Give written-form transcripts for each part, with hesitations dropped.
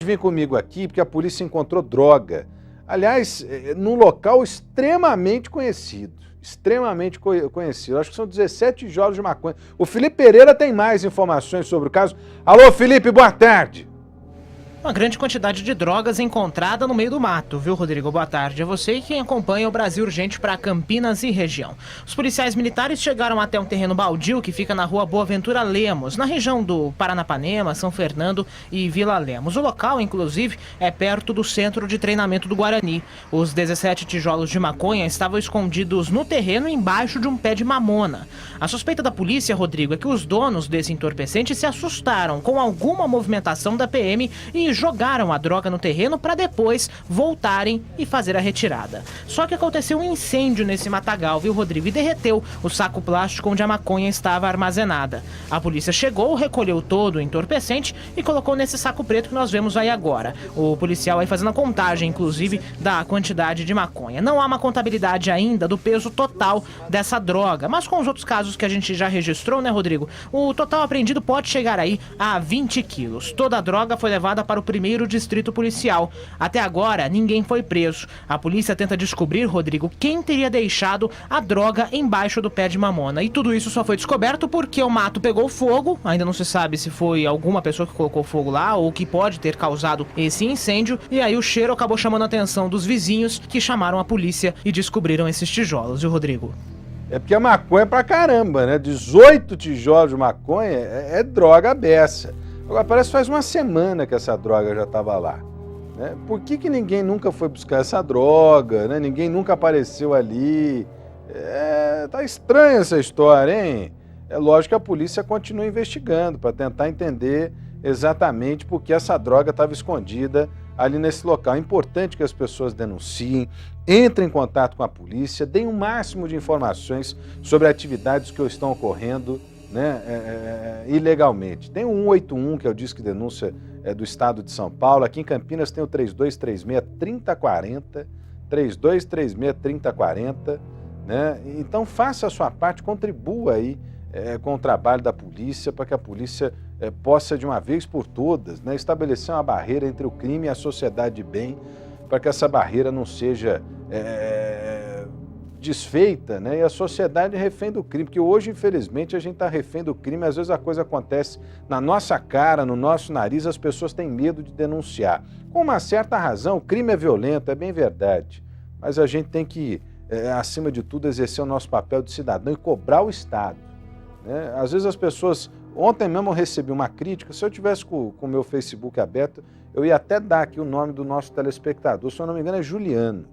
vir comigo aqui porque a polícia encontrou droga. Aliás, num local extremamente conhecido. Extremamente conhecido. Acho que são 17 tijolos de maconha. O Felipe Pereira tem mais informações sobre o caso. Alô, Felipe, boa tarde. Uma grande quantidade de drogas encontrada no meio do mato, viu, Rodrigo? Boa tarde a você e quem acompanha o Brasil Urgente para Campinas e região. Os policiais militares chegaram até um terreno baldio que fica na rua Boaventura Lemos, na região do Paranapanema, São Fernando e Vila Lemos. O local, inclusive, é perto do centro de treinamento do Guarani. Os 17 tijolos de maconha estavam escondidos no terreno embaixo de um pé de mamona. A suspeita da polícia, Rodrigo, é que os donos desse entorpecente se assustaram com alguma movimentação da PM e jogaram a droga no terreno para depois voltarem e fazer a retirada. Só que aconteceu um incêndio nesse matagal, viu, Rodrigo? E derreteu o saco plástico onde a maconha estava armazenada. A polícia chegou, recolheu todo o entorpecente e colocou nesse saco preto que nós vemos aí agora. O policial aí fazendo a contagem, inclusive, da quantidade de maconha. Não há uma contabilidade ainda do peso total dessa droga, mas com os outros casos que a gente já registrou, né, Rodrigo? O total apreendido pode chegar aí a 20 quilos. Toda a droga foi levada para o primeiro distrito policial. Até agora, ninguém foi preso. A polícia tenta descobrir, Rodrigo, quem teria deixado a droga embaixo do pé de mamona. E tudo isso só foi descoberto porque o mato pegou fogo. Ainda não se sabe se foi alguma pessoa que colocou fogo lá ou que pode ter causado esse incêndio. E aí o cheiro acabou chamando a atenção dos vizinhos, que chamaram a polícia e descobriram esses tijolos, viu, Rodrigo? É porque a maconha é pra caramba, né? 18 tijolos de maconha é droga beça. Agora, parece que faz uma semana que essa droga já estava lá. Né? Por que ninguém nunca foi buscar essa droga? Né? Ninguém nunca apareceu ali? Tá estranha essa história, hein? É lógico que a polícia continua investigando para tentar entender exatamente por que essa droga estava escondida ali nesse local. É importante que as pessoas denunciem, entrem em contato com a polícia, deem o máximo de informações sobre atividades que estão ocorrendo, né, ilegalmente. Tem o 181, que é o Disque Denúncia do Estado de São Paulo. Aqui em Campinas tem o 3236-3040, 3236-3040, né? Então faça a sua parte, contribua aí com o trabalho da polícia, para que a polícia possa, de uma vez por todas, né, estabelecer uma barreira entre o crime e a sociedade de bem, para que essa barreira não seja desfeita, né, e a sociedade refém do crime, porque hoje, infelizmente, a gente está refém do crime, às vezes a coisa acontece na nossa cara, no nosso nariz, as pessoas têm medo de denunciar. Com uma certa razão, o crime é violento, é bem verdade, mas a gente tem que, acima de tudo, exercer o nosso papel de cidadão e cobrar o Estado. Né? Às vezes as pessoas... Ontem mesmo eu recebi uma crítica, se eu tivesse com o meu Facebook aberto, eu ia até dar aqui o nome do nosso telespectador, se eu não me engano é Juliano.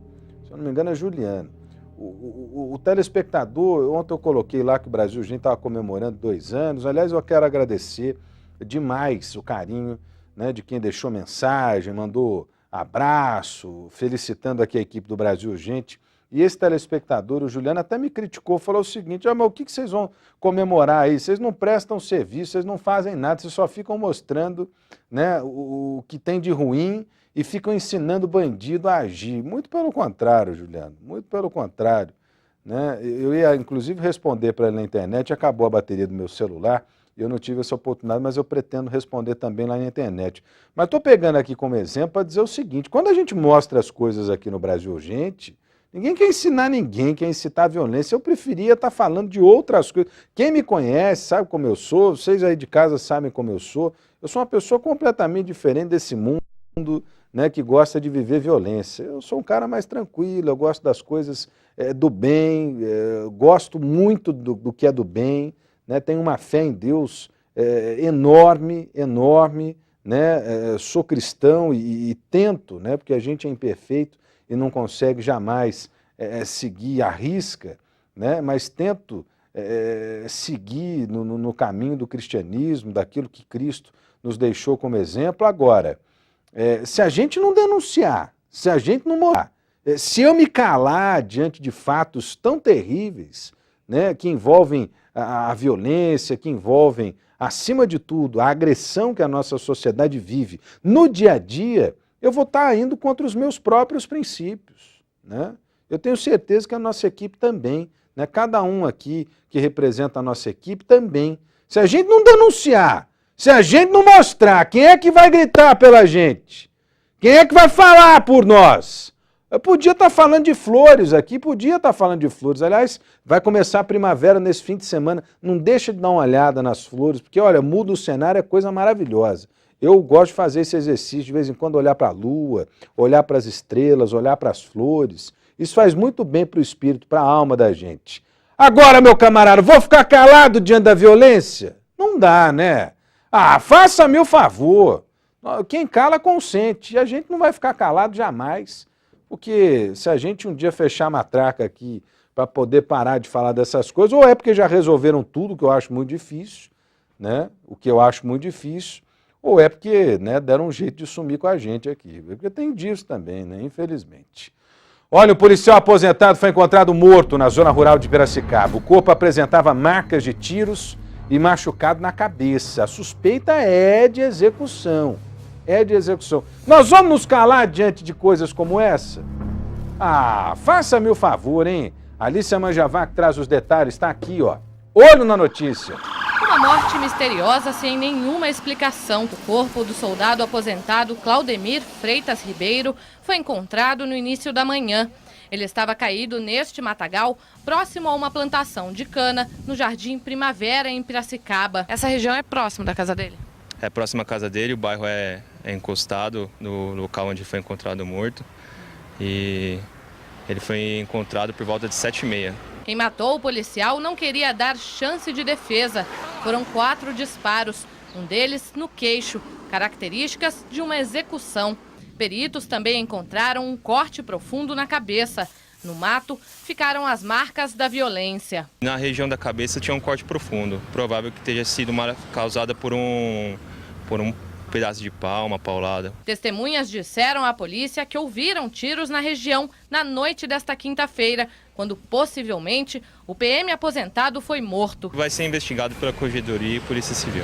O telespectador, ontem eu coloquei lá que o Brasil Urgente estava comemorando 2 anos. Aliás, eu quero agradecer demais o carinho, né, de quem deixou mensagem, mandou abraço, felicitando aqui a equipe do Brasil Urgente. E esse telespectador, o Juliano, até me criticou, falou o seguinte: mas o que vocês vão comemorar aí? Vocês não prestam serviço, vocês não fazem nada, vocês só ficam mostrando, né, o que tem de ruim e ficam ensinando bandido a agir. Muito pelo contrário, Juliano, muito pelo contrário. Né? Eu ia, inclusive, responder para ele na internet, acabou a bateria do meu celular, eu não tive essa oportunidade, mas eu pretendo responder também lá na internet. Mas estou pegando aqui como exemplo para dizer o seguinte: quando a gente mostra as coisas aqui no Brasil Urgente, ninguém quer ensinar ninguém, quer incitar a violência. Eu preferia estar falando de outras coisas. Quem me conhece sabe como eu sou, vocês aí de casa sabem como eu sou. Eu sou uma pessoa completamente diferente desse mundo, né, que gosta de viver violência. Eu sou um cara mais tranquilo, eu gosto das coisas do bem, gosto muito do que é do bem, né, tenho uma fé em Deus enorme, né, sou cristão e tento, né, porque a gente é imperfeito e não consegue jamais seguir à risca, né, mas tento seguir no caminho do cristianismo, daquilo que Cristo nos deixou como exemplo. Agora, se a gente não denunciar, se a gente não morar, se eu me calar diante de fatos tão terríveis, né, que envolvem a violência, que envolvem, acima de tudo, a agressão que a nossa sociedade vive no dia a dia, eu vou estar indo contra os meus próprios princípios. Né? Eu tenho certeza que a nossa equipe também, né, cada um aqui que representa a nossa equipe também. Se a gente não denunciar, Se a gente não mostrar, quem é que vai gritar pela gente? Quem é que vai falar por nós? Eu podia estar falando de flores aqui, podia estar falando de flores. Aliás, vai começar a primavera nesse fim de semana. Não deixa de dar uma olhada nas flores, porque, olha, muda o cenário, é coisa maravilhosa. Eu gosto de fazer esse exercício, de vez em quando olhar para a lua, olhar para as estrelas, olhar para as flores. Isso faz muito bem para o espírito, para a alma da gente. Agora, meu camarada, vou ficar calado diante da violência? Não dá, né? Ah, faça-me o favor. Quem cala, consente. E a gente não vai ficar calado jamais. Porque se a gente um dia fechar a matraca aqui para poder parar de falar dessas coisas, ou é porque já resolveram tudo, que eu acho muito difícil, né? O que eu acho muito difícil, ou é porque, né, deram um jeito de sumir com a gente aqui. Porque tem disso também, né? Infelizmente. Olha, o policial aposentado foi encontrado morto na zona rural de Piracicaba. O corpo apresentava marcas de tiros e machucado na cabeça. A suspeita é de execução. É de execução. Nós vamos nos calar diante de coisas como essa? Ah, faça-me o favor, hein? Alicia Manjavac traz os detalhes, está aqui, ó. Olho na notícia. Uma morte misteriosa sem nenhuma explicação. O corpo do soldado aposentado Claudemir Freitas Ribeiro foi encontrado no início da manhã. Ele estava caído neste matagal, próximo a uma plantação de cana, no Jardim Primavera, em Piracicaba. Essa região é próxima da casa dele? É próximo à casa dele, o bairro é encostado no local onde foi encontrado morto. E ele foi encontrado por volta de 7h30. Quem matou o policial não queria dar chance de defesa. Foram 4 disparos, um deles no queixo, características de uma execução. Peritos também encontraram um corte profundo na cabeça. No mato, ficaram as marcas da violência. Na região da cabeça tinha um corte profundo, provável que tenha sido causada por um pedaço de pau, uma paulada. Testemunhas disseram à polícia que ouviram tiros na região na noite desta quinta-feira, quando possivelmente o PM aposentado foi morto. Vai ser investigado pela Corregedoria e Polícia Civil.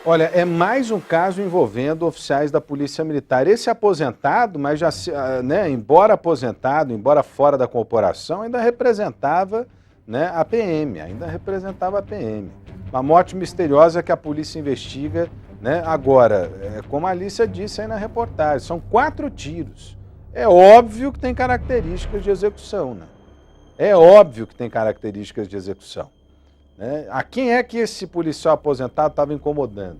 Olha, é mais um caso envolvendo oficiais da Polícia Militar. Esse aposentado, mas já, né, embora aposentado, embora fora da corporação, ainda representava, né, a PM, Uma morte misteriosa que a polícia investiga, né? Agora, como a Alicia disse aí na reportagem, são 4 tiros. É óbvio que tem características de execução, né? É óbvio que tem características de execução. Né? A quem é que esse policial aposentado estava incomodando?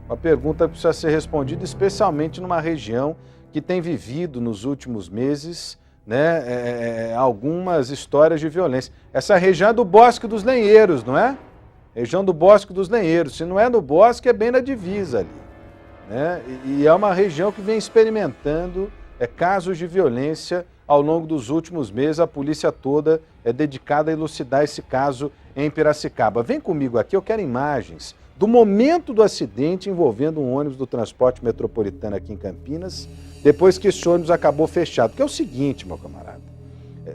Uma pergunta que precisa ser respondida, especialmente numa região que tem vivido nos últimos meses, né, algumas histórias de violência. Essa região é do Bosque dos Lenheiros, não é? Região do Bosque dos Lenheiros. Se não é no Bosque, é bem na divisa ali. Né? E é uma região que vem experimentando casos de violência ao longo dos últimos meses. A polícia toda é dedicada a elucidar esse caso em Piracicaba. Vem comigo aqui, eu quero imagens do momento do acidente envolvendo um ônibus do transporte metropolitano aqui em Campinas, depois que esse ônibus acabou fechado. Porque é o seguinte, meu camarada,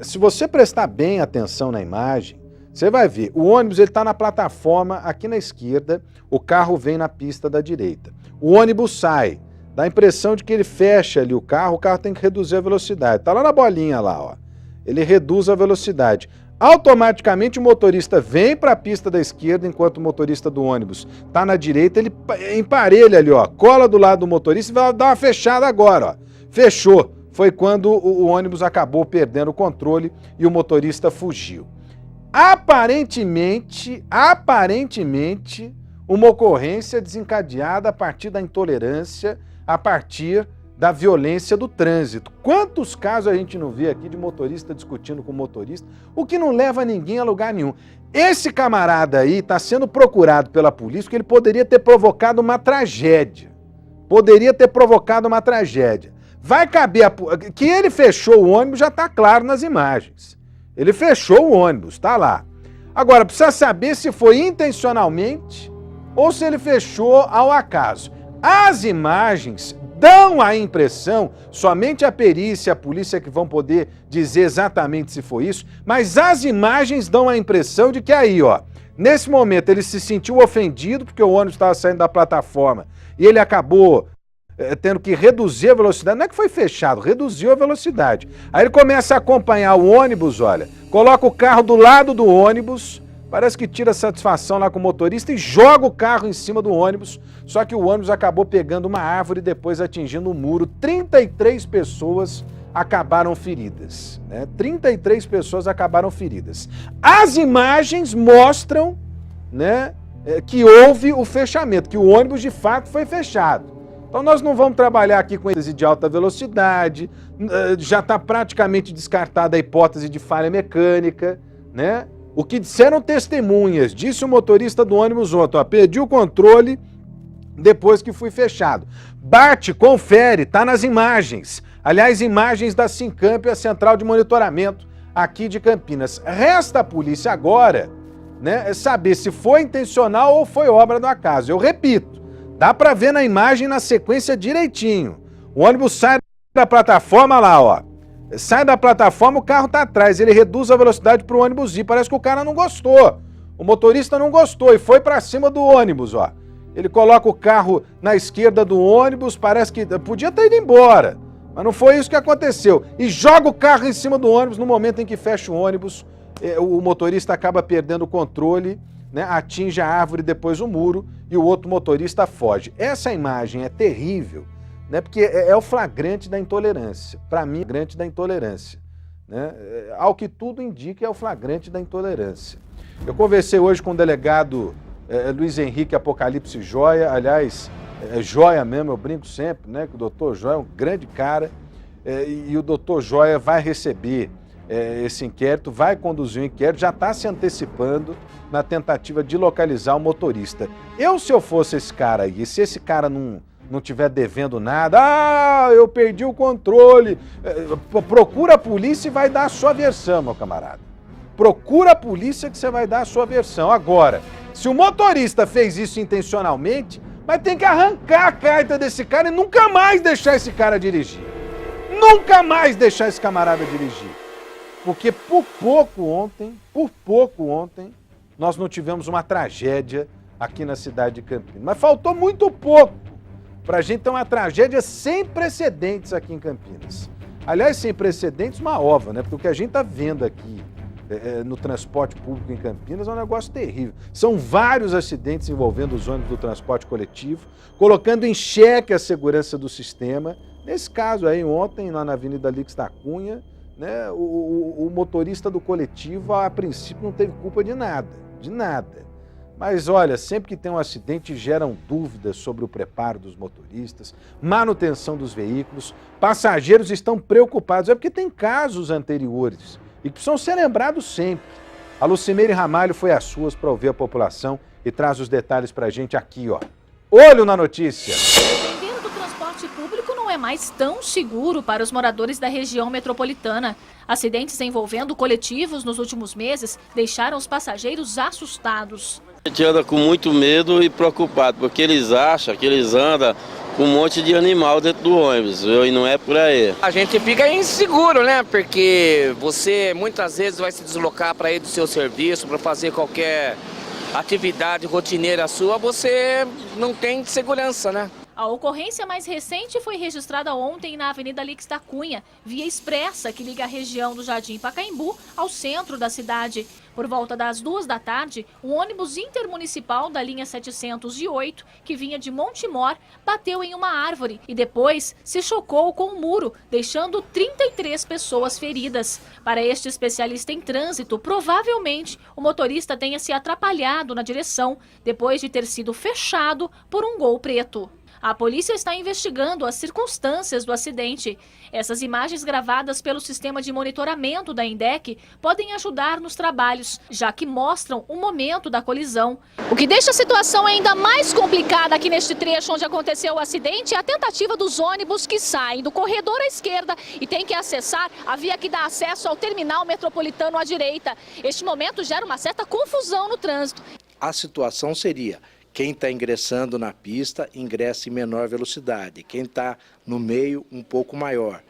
se você prestar bem atenção na imagem, você vai ver, o ônibus está na plataforma aqui na esquerda, o carro vem na pista da direita. O ônibus sai, dá a impressão de que ele fecha ali o carro tem que reduzir a velocidade. Está lá na bolinha lá, ó. Ele reduz a velocidade. Automaticamente o motorista vem para a pista da esquerda, enquanto o motorista do ônibus está na direita, ele emparelha ali, ó, cola do lado do motorista e vai dar uma fechada agora, ó. Fechou. Foi quando o ônibus acabou perdendo o controle e o motorista fugiu. Aparentemente, uma ocorrência desencadeada a partir da intolerância, a partir da violência do trânsito. Quantos casos a gente não vê aqui de motorista discutindo com motorista, o que não leva ninguém a lugar nenhum. Esse camarada aí está sendo procurado pela polícia porque ele poderia ter provocado uma tragédia. Vai caber que ele fechou o ônibus já está claro nas imagens. Ele fechou o ônibus, está lá. Agora, precisa saber se foi intencionalmente ou se ele fechou ao acaso. As imagens dão a impressão, somente a perícia e a polícia que vão poder dizer exatamente se foi isso, mas as imagens dão a impressão de que aí, ó, nesse momento ele se sentiu ofendido porque o ônibus estava saindo da plataforma e ele acabou tendo que reduzir a velocidade. Não é que foi fechado, reduziu a velocidade. Aí ele começa a acompanhar o ônibus, olha, coloca o carro do lado do ônibus, parece que tira satisfação lá com o motorista e joga o carro em cima do ônibus, só que o ônibus acabou pegando uma árvore e depois atingindo um muro. 33 pessoas acabaram feridas, né? 33 pessoas acabaram feridas. As imagens mostram, né, que houve o fechamento, que o ônibus de fato foi fechado. Então nós não vamos trabalhar aqui com êxtase de alta velocidade, já está praticamente descartada a hipótese de falha mecânica, né? O que disseram testemunhas, disse o motorista do ônibus ontem, ó, perdi o controle depois que fui fechado. Bate, confere, tá nas imagens. Aliás, imagens da Sincamp, a central de monitoramento aqui de Campinas. Resta a polícia agora, né, saber se foi intencional ou foi obra do acaso. Eu repito, dá para ver na imagem na sequência direitinho. O ônibus sai da plataforma lá, ó. Sai da plataforma, o carro tá atrás. Ele reduz a velocidade pro ônibus ir. Parece que o cara não gostou. O motorista não gostou e foi para cima do ônibus, ó. Ele coloca o carro na esquerda do ônibus, parece que podia ter ido embora. Mas não foi isso que aconteceu. E joga o carro em cima do ônibus no momento em que fecha o ônibus. O motorista acaba perdendo o controle, né, atinge a árvore, depois o muro, e o outro motorista foge. Essa imagem é terrível, né, porque é o flagrante da intolerância. Para mim, é o flagrante da intolerância. Né? Ao que tudo indica, é o flagrante da intolerância. Eu conversei hoje com o delegado Luiz Henrique Apocalipse Joia, aliás, Joia mesmo, eu brinco sempre, né, que o doutor Joia é um grande cara, e o doutor Joia vai receber esse inquérito, vai conduzir o inquérito, já está se antecipando na tentativa de localizar o motorista. Se eu fosse esse cara aí, se esse cara não estiver devendo nada, eu perdi o controle, procura a polícia e vai dar a sua versão, meu camarada. Procura a polícia que você vai dar a sua versão. Agora, se o motorista fez isso intencionalmente, mas tem que arrancar a carta desse cara e nunca mais deixar esse cara dirigir. Nunca mais deixar esse camarada dirigir. Porque por pouco ontem, nós não tivemos uma tragédia aqui na cidade de Campinas. Mas faltou muito pouco para a gente ter uma tragédia sem precedentes aqui em Campinas. Aliás, sem precedentes, uma ova, né? Porque o que a gente está vendo aqui no transporte público em Campinas é um negócio terrível. São vários acidentes envolvendo os ônibus do transporte coletivo, colocando em xeque a segurança do sistema. Nesse caso aí, ontem, lá na Avenida Alix da Cunha, né, o motorista do coletivo, a princípio, não teve culpa de nada, Mas olha, sempre que tem um acidente, geram dúvidas sobre o preparo dos motoristas, manutenção dos veículos, passageiros estão preocupados, porque tem casos anteriores e que precisam ser lembrados sempre. A Lucimeire Ramalho foi às suas para ouvir a população e traz os detalhes para a gente aqui, ó. Olho na notícia! Depender do transporte público não é mais tão seguro para os moradores da região metropolitana. Acidentes envolvendo coletivos nos últimos meses deixaram os passageiros assustados. A gente anda com muito medo e preocupado, porque eles acham que eles andam com um monte de animal dentro do ônibus, viu? E não é por aí. A gente fica inseguro, né? Porque você muitas vezes vai se deslocar para ir do seu serviço, para fazer qualquer atividade rotineira sua, você não tem segurança, né? A ocorrência mais recente foi registrada ontem na Avenida Alix da Cunha, via expressa que liga a região do Jardim Pacaembu ao centro da cidade. Por volta das 2 da tarde, um ônibus intermunicipal da linha 708, que vinha de Montemor, bateu em uma árvore e depois se chocou com um muro, deixando 33 pessoas feridas. Para este especialista em trânsito, provavelmente o motorista tenha se atrapalhado na direção, depois de ter sido fechado por um Gol preto. A polícia está investigando as circunstâncias do acidente. Essas imagens gravadas pelo sistema de monitoramento da INDEC podem ajudar nos trabalhos, já que mostram o momento da colisão. O que deixa a situação ainda mais complicada aqui neste trecho onde aconteceu o acidente é a tentativa dos ônibus que saem do corredor à esquerda e têm que acessar a via que dá acesso ao terminal metropolitano à direita. Este momento gera uma certa confusão no trânsito. A situação seria: quem está ingressando na pista, ingressa em menor velocidade. Quem está no meio, um pouco maior.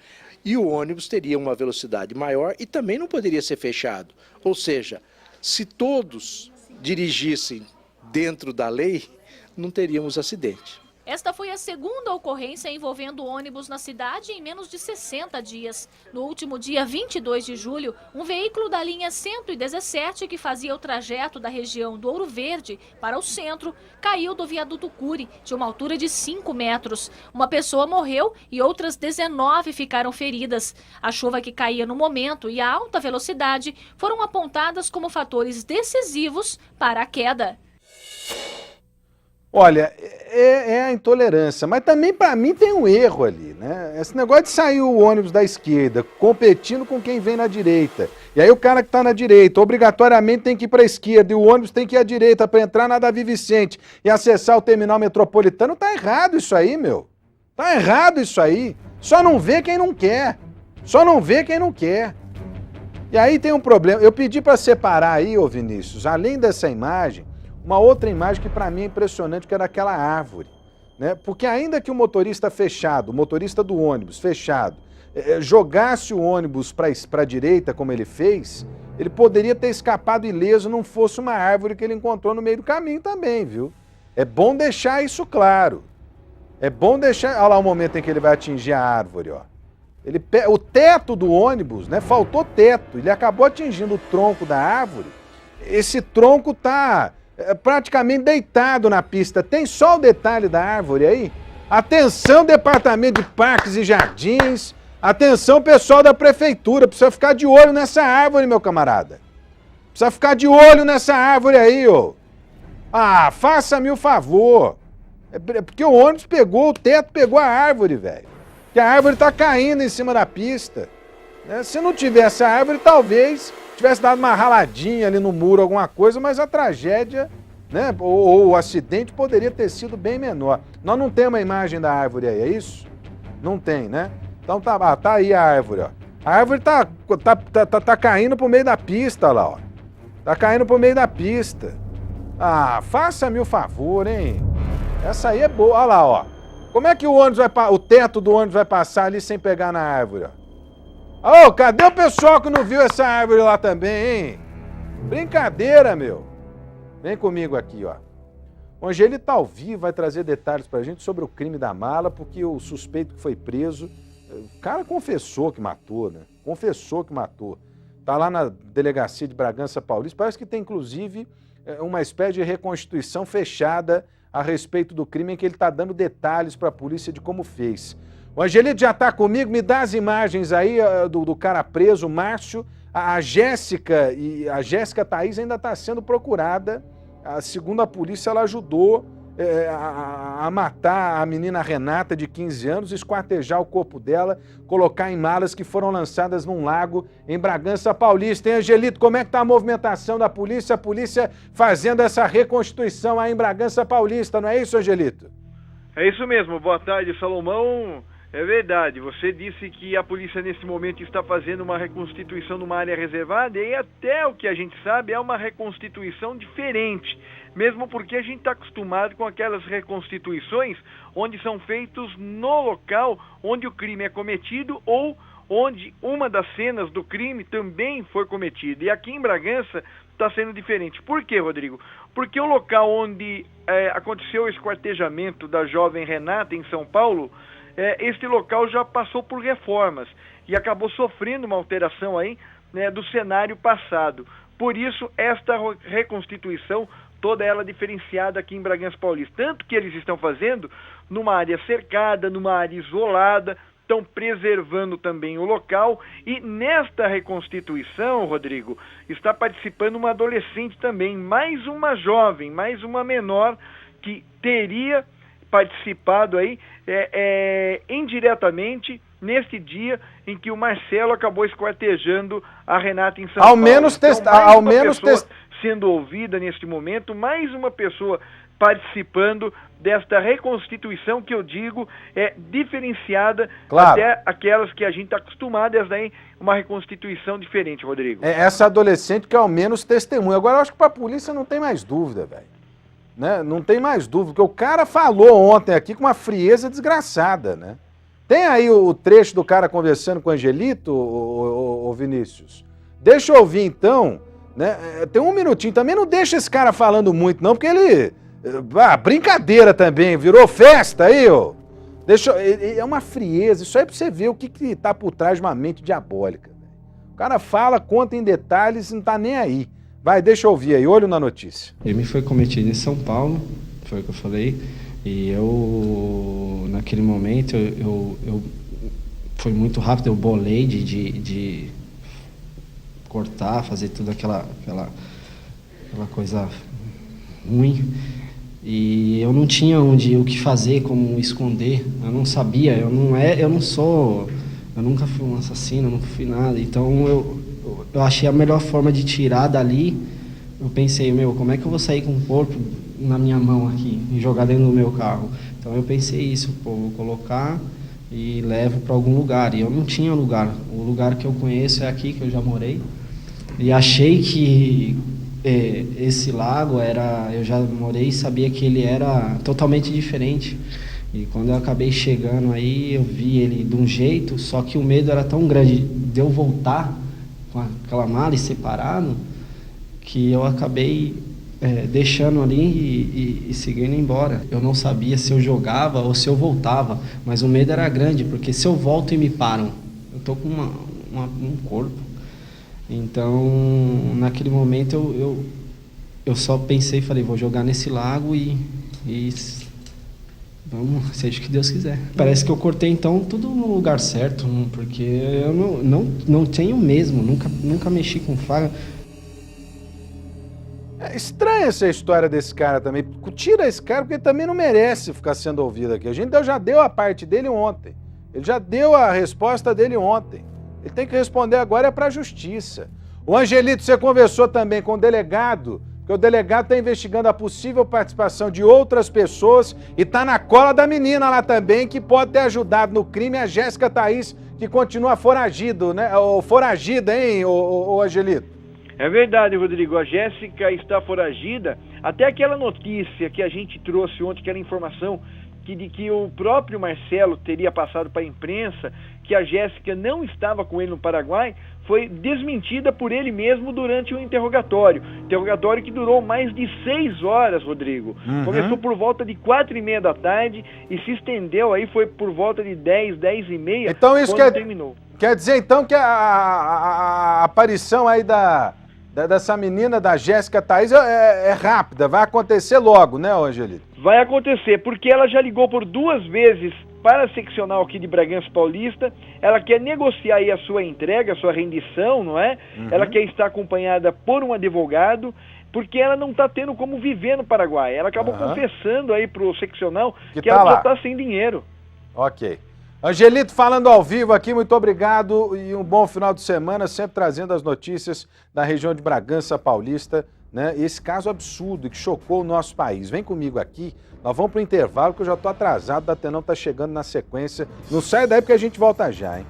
E o ônibus teria uma velocidade maior e também não poderia ser fechado. Ou seja, se todos dirigissem dentro da lei, não teríamos acidente. Esta foi a segunda ocorrência envolvendo ônibus na cidade em menos de 60 dias. No último dia 22 de julho, um veículo da linha 117, que fazia o trajeto da região do Ouro Verde para o centro, caiu do viaduto Cury, de uma altura de 5 metros. Uma pessoa morreu e outras 19 ficaram feridas. A chuva que caía no momento e a alta velocidade foram apontadas como fatores decisivos para a queda. Olha, é a intolerância, mas também para mim tem um erro ali, né? Esse negócio de sair o ônibus da esquerda competindo com quem vem na direita. E aí o cara que está na direita obrigatoriamente tem que ir para a esquerda e o ônibus tem que ir à direita para entrar na Davi Vicente e acessar o terminal metropolitano. Tá errado isso aí, meu. Tá errado isso aí. Só não vê quem não quer. Só não vê quem não quer. E aí tem um problema. Eu pedi para separar aí, ô Vinícius, além dessa imagem, uma outra imagem que para mim é impressionante, que é daquela árvore, né? Porque ainda que o motorista fechado, o motorista do ônibus fechado, jogasse o ônibus para a direita, como ele fez, ele poderia ter escapado ileso, não fosse uma árvore que ele encontrou no meio do caminho também, viu? É bom deixar isso claro. É bom deixar... Olha lá o momento em que ele vai atingir a árvore, ó. O teto do ônibus, né? Faltou teto, ele acabou atingindo o tronco da árvore. Esse tronco tá praticamente deitado na pista. Tem só o detalhe da árvore aí? Atenção, Departamento de Parques e Jardins. Atenção, pessoal da Prefeitura. Precisa ficar de olho nessa árvore, meu camarada. Precisa ficar de olho nessa árvore aí, ô. Ah, faça-me o favor. É porque o ônibus pegou, o teto pegou a árvore, velho. Que a árvore tá caindo em cima da pista. Se não tivesse a árvore, talvez tivesse dado uma raladinha ali no muro, alguma coisa, mas a tragédia, né, ou o acidente poderia ter sido bem menor. Nós não temos a imagem da árvore aí, é isso? Não tem, né? Então tá aí a árvore, ó. A árvore tá caindo pro meio da pista lá, ó. Tá caindo pro meio da pista. Ah, faça-me o favor, hein? Essa aí é boa. Olha lá, ó. Como é que o teto do ônibus vai passar ali sem pegar na árvore, ó? Ô, cadê o pessoal que não viu essa árvore lá também, hein? Brincadeira, meu. Vem comigo aqui, ó. O Angeli tá ao vivo, vai trazer detalhes pra gente sobre o crime da mala, porque o suspeito que foi preso, o cara confessou que matou, né? Confessou que matou. Tá lá na delegacia de Bragança Paulista, parece que tem inclusive uma espécie de reconstituição fechada a respeito do crime, em que ele tá dando detalhes pra polícia de como fez. O Angelito já está comigo, me dá as imagens aí do cara preso, o Márcio. A Jéssica Thaís ainda está sendo procurada. Segundo a polícia, ela ajudou a matar a menina Renata, de 15 anos, esquartejar o corpo dela, colocar em malas que foram lançadas num lago em Bragança Paulista. Hein, Angelito, como é que está a movimentação da polícia? A polícia fazendo essa reconstituição aí em Bragança Paulista, não é isso, Angelito? É isso mesmo. Boa tarde, Salomão. É verdade, você disse que a polícia nesse momento está fazendo uma reconstituição numa área reservada e até o que a gente sabe é uma reconstituição diferente, mesmo porque a gente está acostumado com aquelas reconstituições onde são feitos no local onde o crime é cometido ou onde uma das cenas do crime também foi cometida. E aqui em Bragança está sendo diferente. Por quê, Rodrigo? Porque o local onde aconteceu o esquartejamento da jovem Renata em São Paulo, este local já passou por reformas e acabou sofrendo uma alteração aí, né, do cenário passado. Por isso, esta reconstituição, toda ela diferenciada aqui em Bragança Paulista. Tanto que eles estão fazendo numa área cercada, numa área isolada, estão preservando também o local. E nesta reconstituição, Rodrigo, está participando uma adolescente também, mais uma jovem, mais uma menor que teria participado aí indiretamente neste dia em que o Marcelo acabou esquartejando a Renata em São Paulo. Ao menos sendo ouvida neste momento, mais uma pessoa participando desta reconstituição que eu digo é diferenciada, claro, até aquelas que a gente está acostumado, essa daí uma reconstituição diferente, Rodrigo. Essa adolescente que ao menos testemunha. Agora eu acho que para a polícia não tem mais dúvida, velho. Né? Não tem mais dúvida, porque o cara falou ontem aqui com uma frieza desgraçada, né? Tem aí o trecho do cara conversando com o Angelito, o Vinícius? Deixa eu ouvir então, né? Tem um minutinho, também não deixa esse cara falando muito não, porque ele Brincadeira também, virou festa aí, ó. É uma frieza, isso aí é pra você ver o que tá por trás de uma mente diabólica. O cara fala, conta em detalhes e não tá nem aí. Vai, deixa eu ouvir aí, olho na notícia. Ele foi cometido em São Paulo, foi o que eu falei, e eu, naquele momento, eu foi muito rápido, eu bolei de cortar, fazer tudo aquela coisa ruim. E eu não tinha o que fazer, como esconder. Eu não sabia, eu nunca fui um assassino, não fui nada. Então eu achei a melhor forma de tirar dali. Eu pensei, como é que eu vou sair com o corpo na minha mão aqui e jogar dentro do meu carro? Então eu pensei isso, vou colocar e levo para algum lugar. E eu não tinha lugar. O lugar que eu conheço é aqui, que eu já morei. E achei que esse lago eu já morei e sabia que ele era totalmente diferente. E quando eu acabei chegando aí, eu vi ele de um jeito, só que o medo era tão grande de eu voltar com aquela mala e separado, que eu acabei deixando ali e seguindo embora. Eu não sabia se eu jogava ou se eu voltava, mas o medo era grande, porque se eu volto e me param, eu tô com um corpo. Então, naquele momento, eu só pensei e falei, vou jogar nesse lago e vamos, seja o que Deus quiser. Parece que eu cortei, então, tudo no lugar certo, porque eu não tenho mesmo, nunca mexi com faca. É estranha essa história desse cara também. Tira esse cara, porque ele também não merece ficar sendo ouvido aqui. A gente já deu a parte dele ontem. Ele já deu a resposta dele ontem. Ele tem que responder agora para a justiça. O Angelito, você conversou também com o delegado, porque o delegado está investigando a possível participação de outras pessoas e está na cola da menina lá também, que pode ter ajudado no crime, a Jéssica Thaís, que continua foragido, né? Ou foragida, hein, o Angelito? É verdade, Rodrigo. A Jéssica está foragida. Até aquela notícia que a gente trouxe ontem, aquela informação de que o próprio Marcelo teria passado para a imprensa que a Jéssica não estava com ele no Paraguai, foi desmentida por ele mesmo durante o interrogatório. Interrogatório que durou mais de 6 horas, Rodrigo. Começou por volta de 4h30 da tarde e se estendeu aí, foi por volta de 10h30, então isso terminou. Quer dizer então que a aparição aí dessa menina, da Jéssica Thaís, é rápida, vai acontecer logo, né, Angelito? Vai acontecer, porque ela já ligou por 2 vezes para a seccional aqui de Bragança Paulista. Ela quer negociar aí a sua entrega, a sua rendição, não é? Ela quer estar acompanhada por um advogado, porque ela não está tendo como viver no Paraguai. Ela acabou confessando aí pro seccional que ela já está sem dinheiro. Ok. Angelito falando ao vivo aqui, muito obrigado e um bom final de semana, sempre trazendo as notícias da região de Bragança Paulista, né? Esse caso absurdo que chocou o nosso país. Vem comigo aqui, nós vamos para o intervalo que eu já estou atrasado, da Tenão está chegando na sequência. Não sai daí porque a gente volta já, hein?